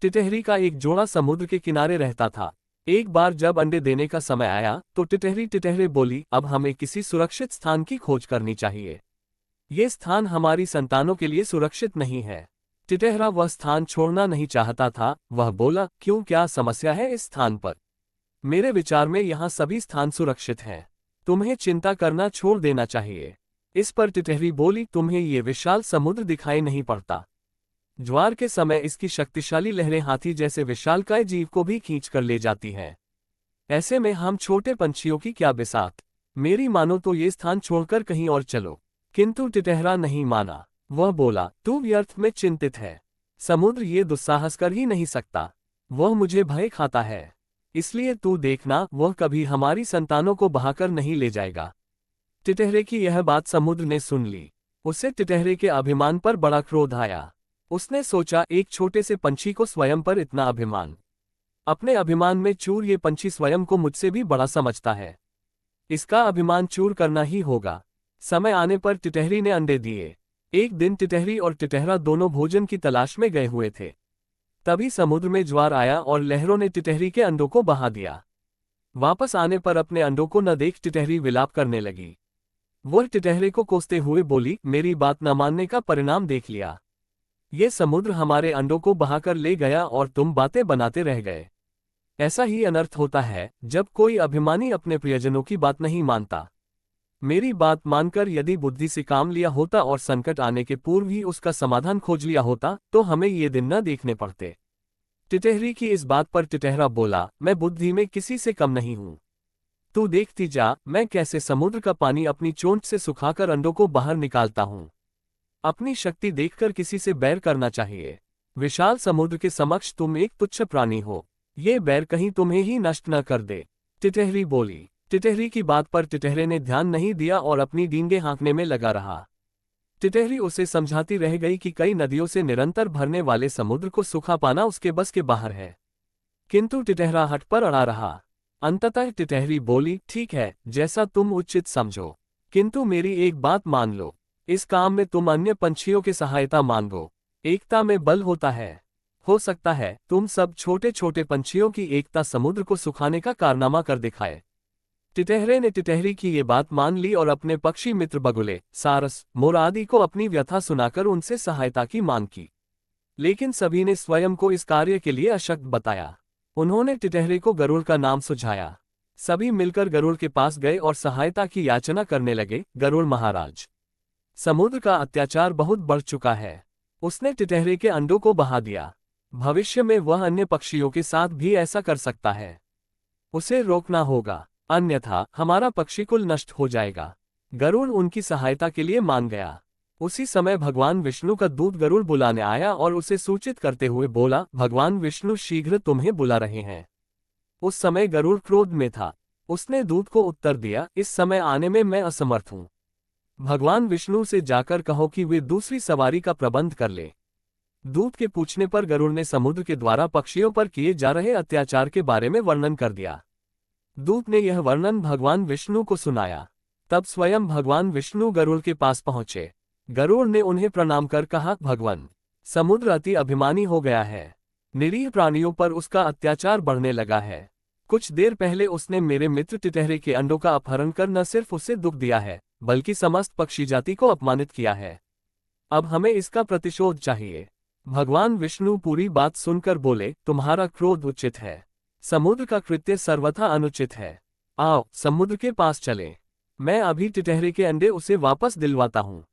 टिटहरी का एक जोड़ा समुद्र के किनारे रहता था। एक बार जब अंडे देने का समय आया तो टिटहरी टिटहरे बोली, अब हमें किसी सुरक्षित स्थान की खोज करनी चाहिए। ये स्थान हमारी संतानों के लिए सुरक्षित नहीं है। टिटहरा वह स्थान छोड़ना नहीं चाहता था। वह बोला, क्यों, क्या समस्या है इस स्थान पर? मेरे विचार में यहाँ सभी स्थान सुरक्षित हैं। तुम्हें चिंता करना छोड़ देना चाहिए। इस पर टिटहरी बोली, तुम्हें ये विशाल समुद्र दिखाई नहीं पड़ता? ज्वार के समय इसकी शक्तिशाली लहरें हाथी जैसे विशालकाय जीव को भी खींच कर ले जाती हैं। ऐसे में हम छोटे पंछियों की क्या बिसात। मेरी मानो तो ये स्थान छोड़कर कहीं और चलो। किंतु टिटहरा नहीं माना। वह बोला, तू व्यर्थ में चिंतित है। समुद्र ये दुस्साहस कर ही नहीं सकता। वह मुझे भय खाता है। इसलिए तू देखना, वह कभी हमारी संतानों को बहाकर नहीं ले जाएगा। टिटहरे की यह बात समुद्र ने सुन ली। उसे टिटहरे के अभिमान पर बड़ा क्रोध आया। उसने सोचा, एक छोटे से पंछी को स्वयं पर इतना अभिमान। अपने अभिमान में चूर ये पंछी स्वयं को मुझसे भी बड़ा समझता है। इसका अभिमान चूर करना ही होगा। समय आने पर टिटहरी ने अंडे दिए। एक दिन टिटहरी और टिटहरा दोनों भोजन की तलाश में गए हुए थे। तभी समुद्र में ज्वार आया और लहरों ने टिटहरी के अंडों को बहा दिया। वापस आने पर अपने अंडों को न देख टिटहरी विलाप करने लगी। वह टिटहरे को कोसते हुए बोली, मेरी बात न मानने का परिणाम देख लिया। ये समुद्र हमारे अंडों को बहाकर ले गया और तुम बातें बनाते रह गए। ऐसा ही अनर्थ होता है जब कोई अभिमानी अपने प्रियजनों की बात नहीं मानता। मेरी बात मानकर यदि बुद्धि से काम लिया होता और संकट आने के पूर्व ही उसका समाधान खोज लिया होता तो हमें ये दिन न देखने पड़ते। टिटहरी की इस बात पर टिटहरा बोला, मैं बुद्धि में किसी से कम नहीं हूं। तू देखती जा, मैं कैसे समुद्र का पानी अपनी चोंच से सुखाकर अंडों को बाहर निकालता हूं। अपनी शक्ति देखकर किसी से बैर करना चाहिए। विशाल समुद्र के समक्ष तुम एक तुच्छ प्राणी हो। ये बैर कहीं तुम्हें ही नष्ट न कर दे। टिटहरी बोली। टिटहरी की बात पर टिटहरे ने ध्यान नहीं दिया और अपनी डींगे हाँकने में लगा रहा। टिटहरी उसे समझाती रह गई कि कई नदियों से निरंतर भरने वाले समुद्र को सूखा पाना उसके बस के बाहर है। किंतु टिटहरा हट पर अड़ा रहा। अंततः टिटहरी बोली, ठीक है, जैसा तुम उचित समझो, किंतु मेरी एक बात मान लो। इस काम में तुम अन्य पंछियों की सहायता मांगो। एकता में बल होता है। हो सकता है तुम सब छोटे छोटे पंछियों की एकता समुद्र को सुखाने का कारनामा कर दिखाए। टिटहरे ने टिटहरी की ये बात मान ली और अपने पक्षी मित्र बगुले, सारस, मोर आदि को अपनी व्यथा सुनाकर उनसे सहायता की मांग की। लेकिन सभी ने स्वयं को इस कार्य के लिए अशक्त बताया। उन्होंने टिटहरे को गरुड़ का नाम सुझाया। सभी मिलकर गरुड़ के पास गए और सहायता की याचना करने लगे। गरुड़ महाराज, समुद्र का अत्याचार बहुत बढ़ चुका है। उसने टिटहरे के अंडों को बहा दिया। भविष्य में वह अन्य पक्षियों के साथ भी ऐसा कर सकता है। उसे रोकना होगा, अन्यथा हमारा पक्षीकुल नष्ट हो जाएगा। गरुड़ उनकी सहायता के लिए मान गया। उसी समय भगवान विष्णु का दूत गरुड़ बुलाने आया और उसे सूचित करते हुए बोला, भगवान विष्णु शीघ्र तुम्हें बुला रहे हैं। उस समय गरुड़ क्रोध में था। उसने दूत को उत्तर दिया, इस समय आने में मैं असमर्थ हूं। भगवान विष्णु से जाकर कहो कि वे दूसरी सवारी का प्रबंध कर ले। दूत के पूछने पर गरुड़ ने समुद्र के द्वारा पक्षियों पर किए जा रहे अत्याचार के बारे में वर्णन कर दिया। दूत ने यह वर्णन भगवान विष्णु को सुनाया। तब स्वयं भगवान विष्णु गरुड़ के पास पहुंचे। गरुड़ ने उन्हें प्रणाम कर कहा, भगवान, समुद्र अति अभिमानी हो गया है। निरीह प्राणियों पर उसका अत्याचार बढ़ने लगा है। कुछ देर पहले उसने मेरे मित्र टिटहरे के अंडों का अपहरण कर न सिर्फ उसे दुख दिया है बल्कि समस्त पक्षी जाति को अपमानित किया है। अब हमें इसका प्रतिशोध चाहिए। भगवान विष्णु पूरी बात सुनकर बोले, तुम्हारा क्रोध उचित है। समुद्र का कृत्य सर्वथा अनुचित है। आओ समुद्र के पास चलें। मैं अभी टिटहरे के अंडे उसे वापस दिलवाता हूँ।